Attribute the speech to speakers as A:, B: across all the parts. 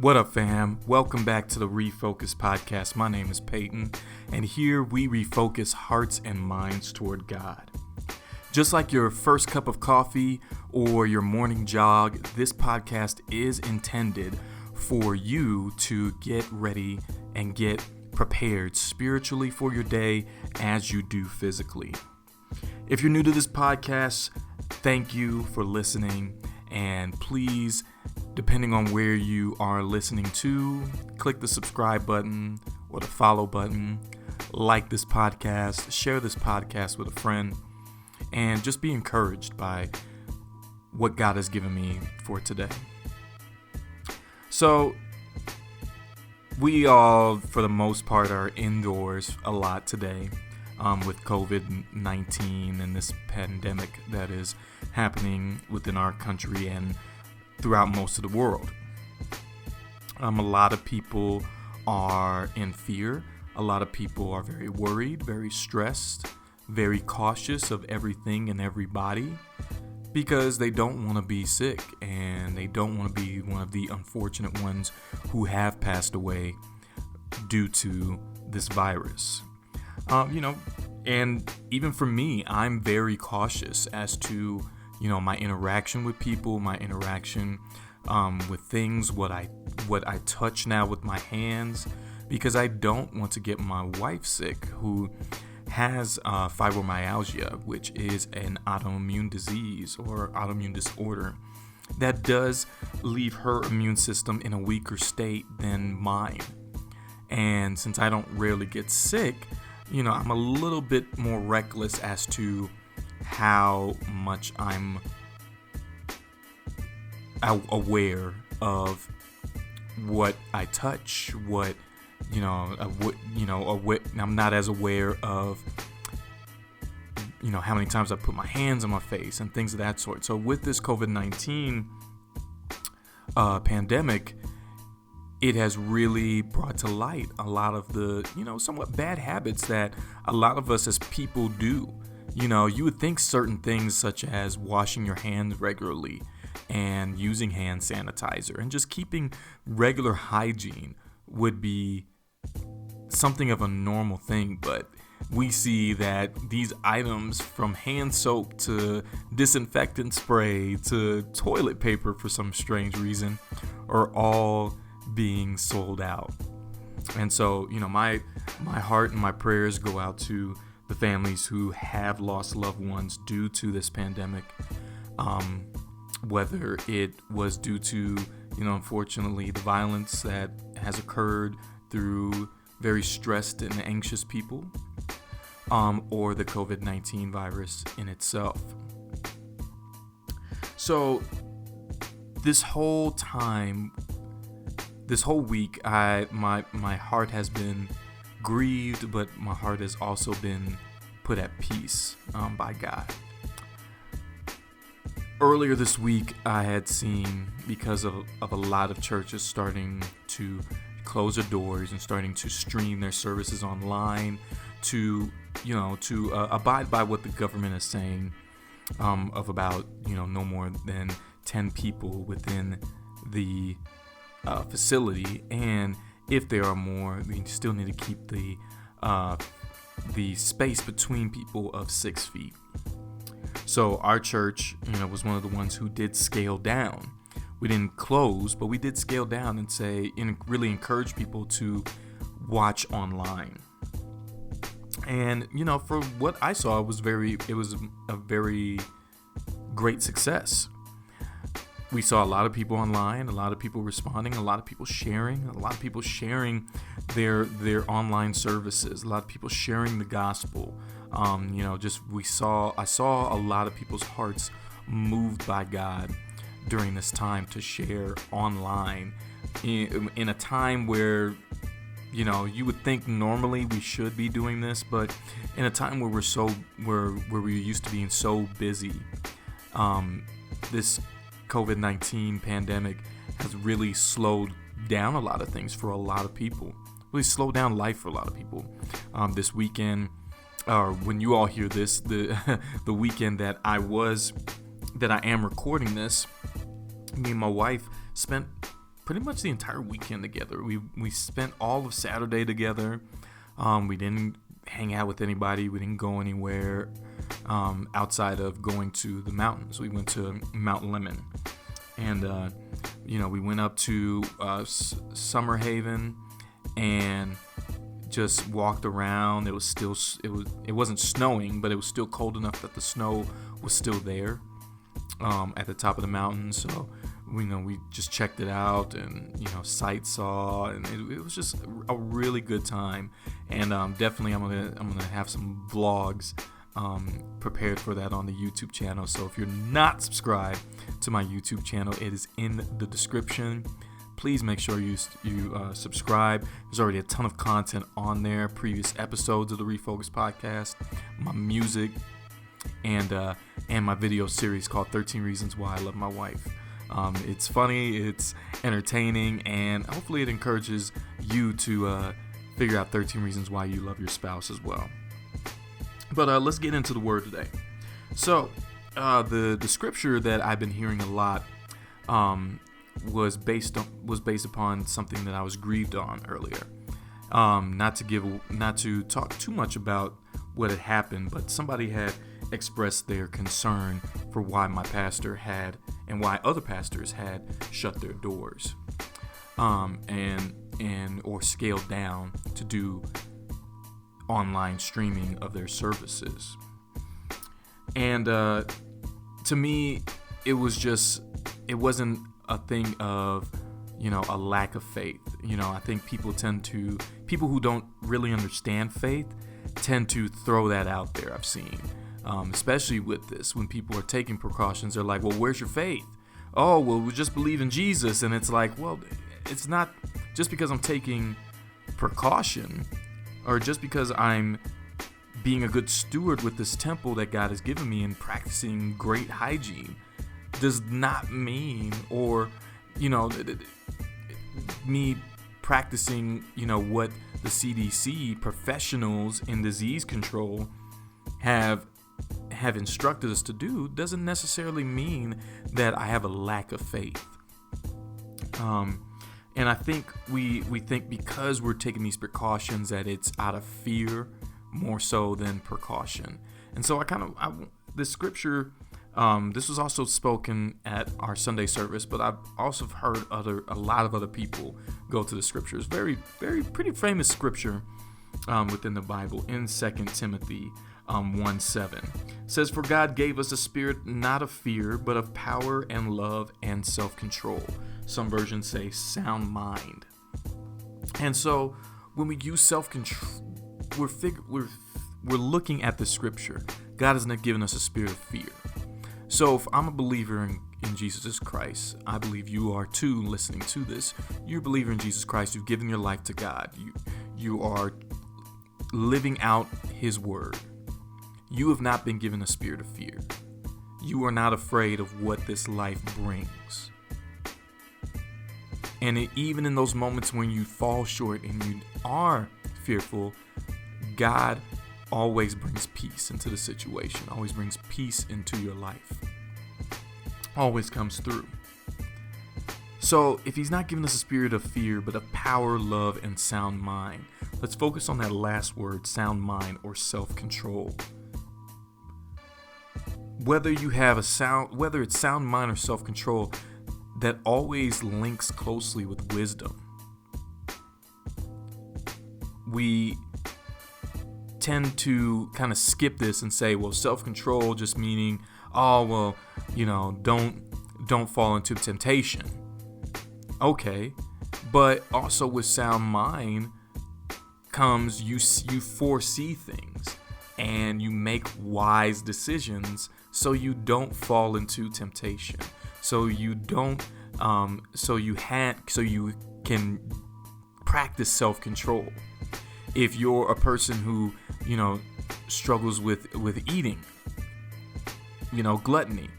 A: What up, fam? Welcome back to the Refocus Podcast. My name is Peyton, and here we refocus hearts and minds toward God. Just like your first cup of coffee or your morning jog, this podcast is intended for you to get ready and get prepared spiritually for your day as you do physically. If you're new to this podcast, thank you for listening, and please, depending on where you are listening to, click the subscribe button or the follow button, like this podcast, share this podcast with a friend, and just be encouraged by what God has given me for today. So, we all, for the most part, are indoors a lot today with COVID-19 and this pandemic that is happening within our country and throughout most of the world. A lot of people are in fear. A lot of people are very worried, very stressed, very cautious of everything and everybody because they don't want to be sick and they don't want to be one of the unfortunate ones who have passed away due to this virus. And even for me, I'm very cautious as to my interaction with people, my interaction with things, what I touch now with my hands, because I don't want to get my wife sick, who has fibromyalgia, which is an autoimmune disease or autoimmune disorder that does leave her immune system in a weaker state than mine. And since I don't rarely get sick, I'm a little bit more reckless as to how much I'm aware of what I touch, I'm not as aware of, how many times I put my hands on my face and things of that sort. So with this COVID-19 pandemic, it has really brought to light a lot of the, somewhat bad habits that a lot of us as people do. You would think certain things such as washing your hands regularly and using hand sanitizer and just keeping regular hygiene would be something of a normal thing, but we see that these items, from hand soap to disinfectant spray to toilet paper for some strange reason, are all being sold out. And so, my heart and my prayers go out to the families who have lost loved ones due to this pandemic, whether it was due to, unfortunately, the violence that has occurred through very stressed and anxious people, or the COVID-19 virus in itself. So this whole week, my heart has been grieved, but my heart has also been put at peace by God. Earlier this week, I had seen, because of a lot of churches starting to close their doors and starting to stream their services online to abide by what the government is saying, of about, no more than 10 people within the facility, and if there are more, we still need to keep the space between people of 6 feet. So our church, was one of the ones who did scale down. We didn't close, but we did scale down and really encourage people to watch online. And for what I saw, it was a very great success. We saw a lot of people online, a lot of people responding, a lot of people sharing their online services, a lot of people sharing the gospel. I saw a lot of people's hearts moved by God during this time to share online in a time where, you would think normally we should be doing this, but in a time where we're used to being so busy, this COVID-19 pandemic has really slowed down a lot of things for a lot of people. Really slowed down life for a lot of people. This weekend, or when you all hear this, the weekend that I am recording this, me and my wife spent pretty much the entire weekend together. We spent all of Saturday together. We didn't hang out with anybody. We didn't go anywhere outside of going to the mountains. We went to Mount Lemmon, and we went up to Summer Haven and just walked around. It wasn't snowing, but it was still cold enough that the snow was still there at the top of the mountain. So we just checked it out and sight saw, and it was just a really good time. And definitely I'm gonna have some vlogs prepared for that on the YouTube channel. So if you're not subscribed to my YouTube channel, it is in the description. Please make sure you subscribe. There's already a ton of content on there, previous episodes of the Refocus podcast, my music, and my video series called 13 Reasons Why I Love My Wife. It's funny, it's entertaining, and hopefully it encourages you to figure out 13 reasons why you love your spouse as well. But let's get into the word today. So the scripture that I've been hearing a lot was based upon something that I was grieved on earlier. Not to talk too much about what had happened, but somebody had expressed their concern for why my pastor had and why other pastors had shut their doors and or scaled down to do online streaming of their services. And to me, it wasn't a thing of a lack of faith. I think people who don't really understand faith tend to throw that out there. I've seen, especially with this, when people are taking precautions, they're like, well, where's your faith? Oh, well, we just believe in Jesus. And it's like, well, it's not just because I'm taking precaution or just because I'm being a good steward with this temple that God has given me and practicing great hygiene does not mean, or me practicing what the CDC professionals in disease control have instructed us to do doesn't necessarily mean that I have a lack of faith. And I think we think because we're taking these precautions that it's out of fear more so than precaution. And so this scripture, this was also spoken at our Sunday service, but I've also heard a lot of other people go to the scriptures. Very, very pretty famous scripture within the Bible in 2 Timothy 1:7. Says, "For God gave us a spirit not of fear, but of power and love and self-control." Some versions say sound mind. And so when we use self-control, we're looking at the scripture. God has not given us a spirit of fear. So if I'm a believer in Jesus Christ, I believe you are too listening to this. You're a believer in Jesus Christ. You've given your life to God. You are living out his word. You have not been given a spirit of fear. You are not afraid of what this life brings. And even in those moments when you fall short and you are fearful, God always brings peace into the situation, always brings peace into your life, always comes through. So if he's not giving us a spirit of fear, but of power, love, and sound mind, let's focus on that last word, sound mind or self-control. Whether it's sound mind or self-control, that always links closely with wisdom. We tend to kind of skip this and say, well, self-control just meaning, don't fall into temptation. Okay, but also with sound mind comes you foresee things and you make wise decisions so you don't fall into temptation. So you can practice self-control. If you're a person who, struggles with eating, gluttony,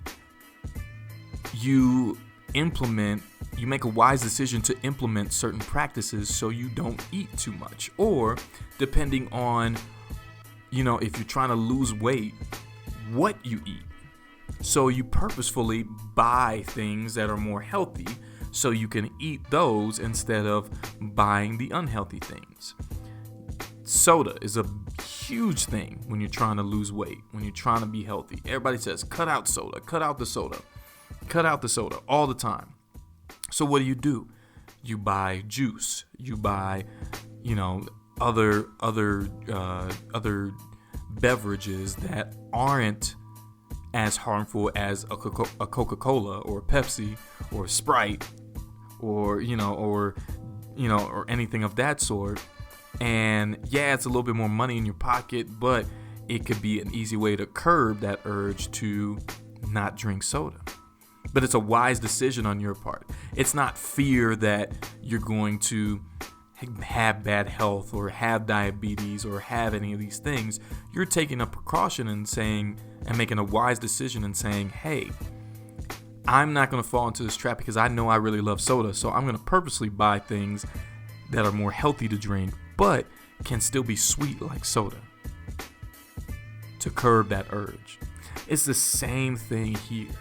A: you make a wise decision to implement certain practices so you don't eat too much. Or depending on, if you're trying to lose weight, what you eat. So you purposefully buy things that are more healthy so you can eat those instead of buying the unhealthy things. Soda is a huge thing when you're trying to lose weight, when you're trying to be healthy. Everybody says, cut out soda, cut out the soda, cut out the soda all the time. So what do? You buy juice, you buy, other beverages that aren't as harmful as a Coca-Cola or Pepsi or Sprite or anything of that sort. And yeah, it's a little bit more money in your pocket, but it could be an easy way to curb that urge to not drink soda. But it's a wise decision on your part. It's not fear that you're going to have bad health or have diabetes or have any of these things. You're taking a precaution and making a wise decision and saying, hey, I'm not going to fall into this trap because I know I really love soda. So I'm going to purposely buy things that are more healthy to drink, but can still be sweet like soda to curb that urge. It's the same thing here.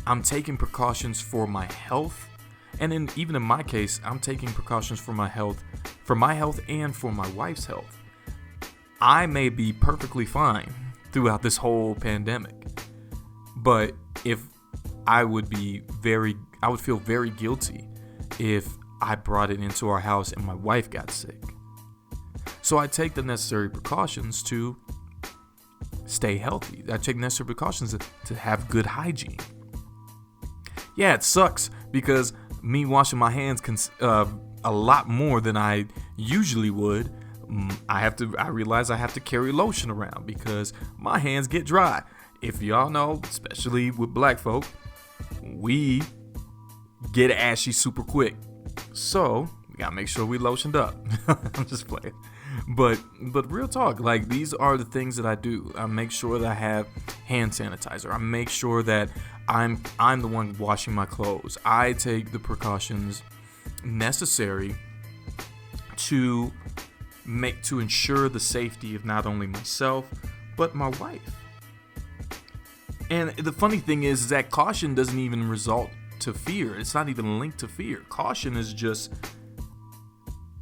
A: I'm taking precautions for my health. And even in my case, I'm taking precautions for my health and for my wife's health. I may be perfectly fine throughout this whole pandemic, but I would feel very guilty if I brought it into our house and my wife got sick. So I take the necessary precautions to stay healthy. I take necessary precautions to have good hygiene. Yeah, it sucks because me washing my hands a lot more than I usually would. I realize I have to carry lotion around because my hands get dry. If y'all know, especially with black folk, we get ashy super quick. So we gotta make sure we lotioned up. I'm just playing. But real talk, like, these are the things that I do. I make sure that I have hand sanitizer. I make sure that I'm the one washing my clothes. I take the precautions necessary to ensure the safety of not only myself but my wife. And the funny thing is that caution doesn't even result to fear. It's not even linked to fear. Caution is just,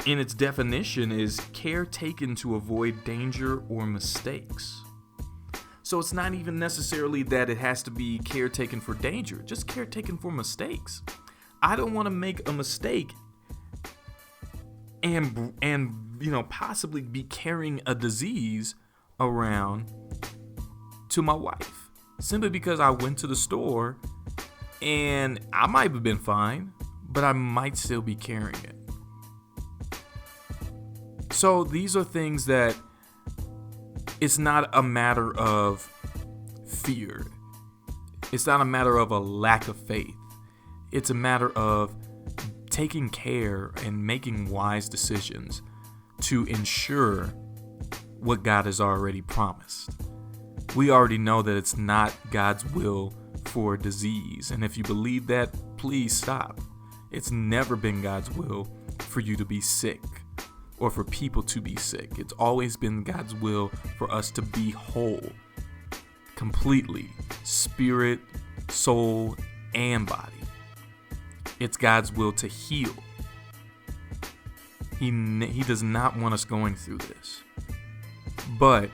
A: in its definition, is care taken to avoid danger or mistakes. So it's not even necessarily that it has to be care taken for danger, just care taken for mistakes. I don't want to make a mistake and possibly be carrying a disease around to my wife simply because I went to the store and I might have been fine, but I might still be carrying it. So these are things that it's not a matter of fear. It's not a matter of a lack of faith. It's a matter of taking care and making wise decisions to ensure what God has already promised. We already know that it's not God's will for disease. And if you believe that, please stop. It's never been God's will for you to be sick or for people to be sick. It's always been God's will for us to be whole, completely, spirit, soul, and body. It's God's will to heal. He does not want us going through this. But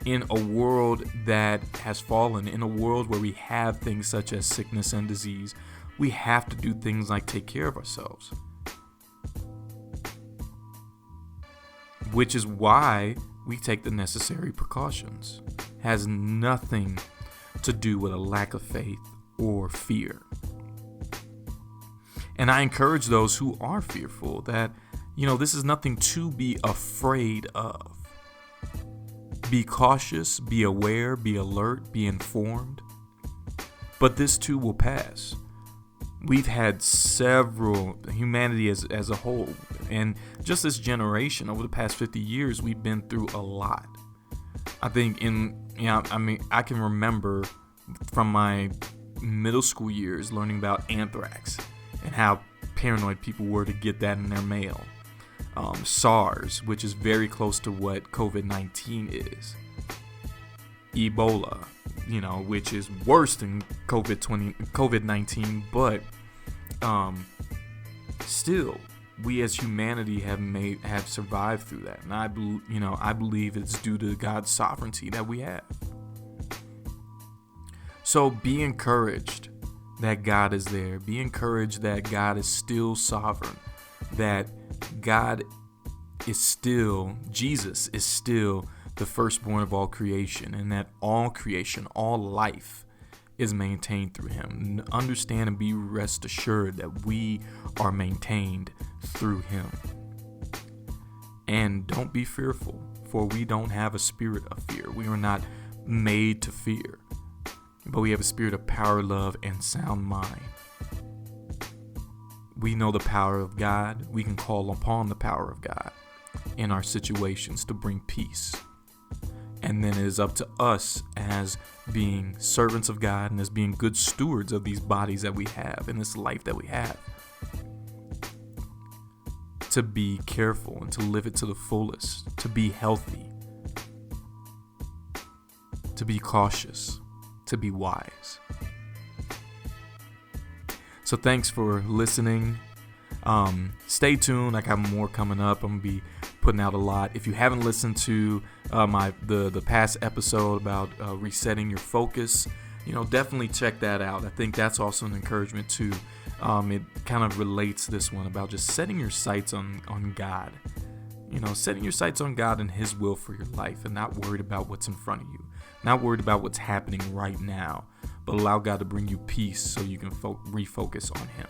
A: in a world that has fallen, in a world where we have things such as sickness and disease, we have to do things like take care of ourselves. Which is why we take the necessary precautions. Has nothing to do with a lack of faith or fear. And I encourage those who are fearful that, this is nothing to be afraid of. Be cautious, be aware, be alert, be informed. But this too will pass. We've had humanity as a whole, and just this generation over the past 50 years, we've been through a lot. I think I can remember from my middle school years learning about anthrax and how paranoid people were to get that in their mail. SARS, which is very close to what COVID-19 is. Ebola, which is worse than COVID-19, but still, we as humanity have survived through that, and I believe it's due to God's sovereignty that we have. So be encouraged that God is there. Be encouraged that God is still sovereign, that Jesus is still the firstborn of all creation, and that all creation, all life is maintained through him. Understand and be rest assured that we are maintained through him. And don't be fearful, for we don't have a spirit of fear. We are not made to fear, but we have a spirit of power, love, and sound mind. We know the power of God. We can call upon the power of God in our situations to bring peace. And then it is up to us as being servants of God and as being good stewards of these bodies that we have and this life that we have, to be careful and to live it to the fullest, to be healthy, to be cautious, to be wise. So thanks for listening. Stay tuned. I got more coming up. I'm gonna be putting out a lot. If you haven't listened to the past episode about resetting your focus, definitely check that out. I think that's also an encouragement too. It kind of relates this one about just setting your sights on God. Setting your sights on God and his will for your life, and not worried about what's in front of you, not worried about what's happening right now, but allow God to bring you peace so you can refocus on him.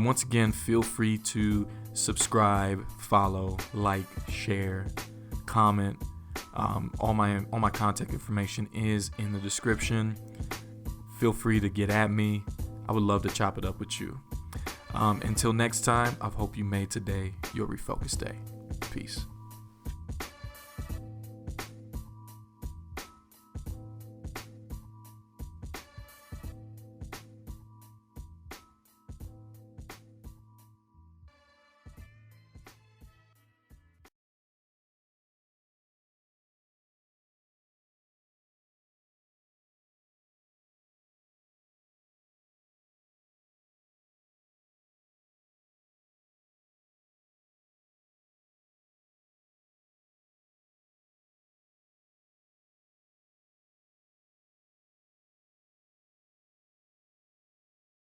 A: Once again, feel free to subscribe, follow, like, share, comment. All my contact information is in the description. Feel free to get at me. I would love to chop it up with you. Until next time, I hope you made today your refocus day. Peace.